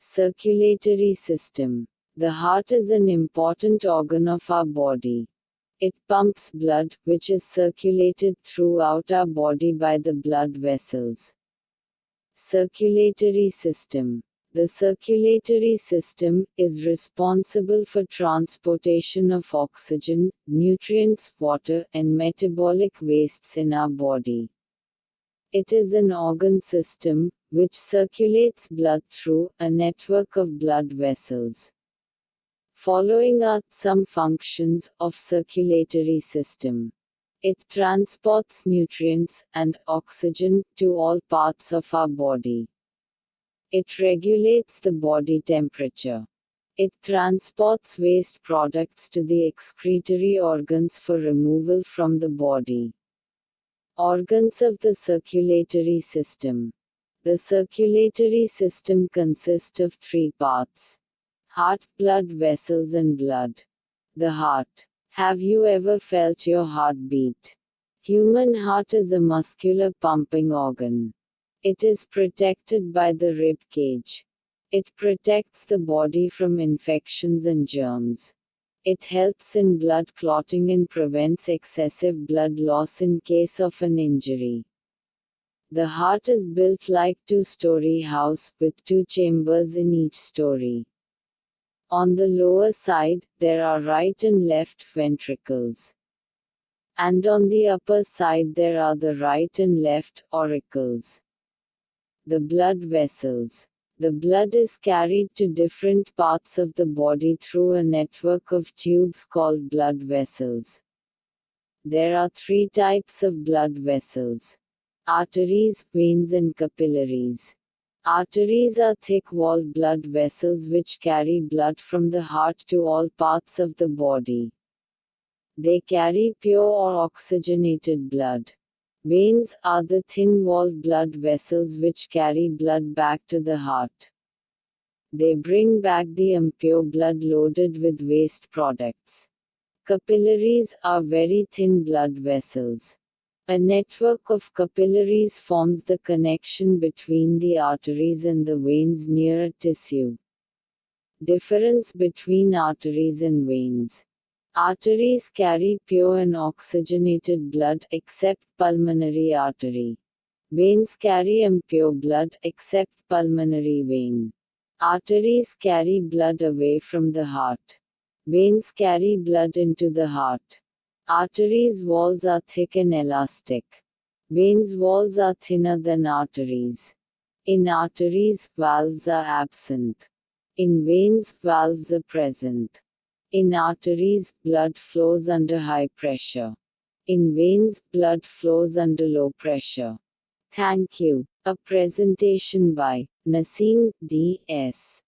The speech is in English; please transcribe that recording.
Circulatory system. The heart is an important organ of our body. It pumps blood, which is circulated throughout our body by the blood vessels. Circulatory system. The circulatory system is responsible for transportation of oxygen, nutrients, water, and metabolic wastes in our body. It is an organ system, which circulates blood through a network of blood vessels. Following are some functions of circulatory system. It transports nutrients and oxygen to all parts of our body. It regulates the body temperature. It transports waste products to the excretory organs for removal from the body. Organs of the circulatory system. The circulatory system consists of three parts: heart, blood vessels, and blood. The heart. Have you ever felt your heart beat? Human heart is a muscular pumping organ. It is protected by the rib cage. It protects the body from infections and germs. It helps in blood clotting and prevents excessive blood loss in case of an injury. The heart is built like two-story house, with two chambers in each story. On the lower side, there are right and left ventricles. And on the upper side there are the right and left auricles. The blood vessels. The blood is carried to different parts of the body through a network of tubes called blood vessels. There are three types of blood vessels: arteries, veins, and capillaries. Arteries are thick-walled blood vessels which carry blood from the heart to all parts of the body. They carry pure or oxygenated blood. Veins are the thin-walled blood vessels which carry blood back to the heart. They bring back the impure blood loaded with waste products. Capillaries are very thin blood vessels. A network of capillaries forms the connection between the arteries and the veins near a tissue. Difference between arteries and veins. Arteries carry pure and oxygenated blood except pulmonary artery. Veins carry impure blood except pulmonary vein. Arteries carry blood away from the heart. Veins carry blood into the heart. Arteries' walls are thick and elastic. Veins' walls are thinner than arteries. In arteries, valves are absent. In veins, valves are present. In arteries, blood flows under high pressure. In veins, blood flows under low pressure. Thank you. A presentation by Naseem D.S.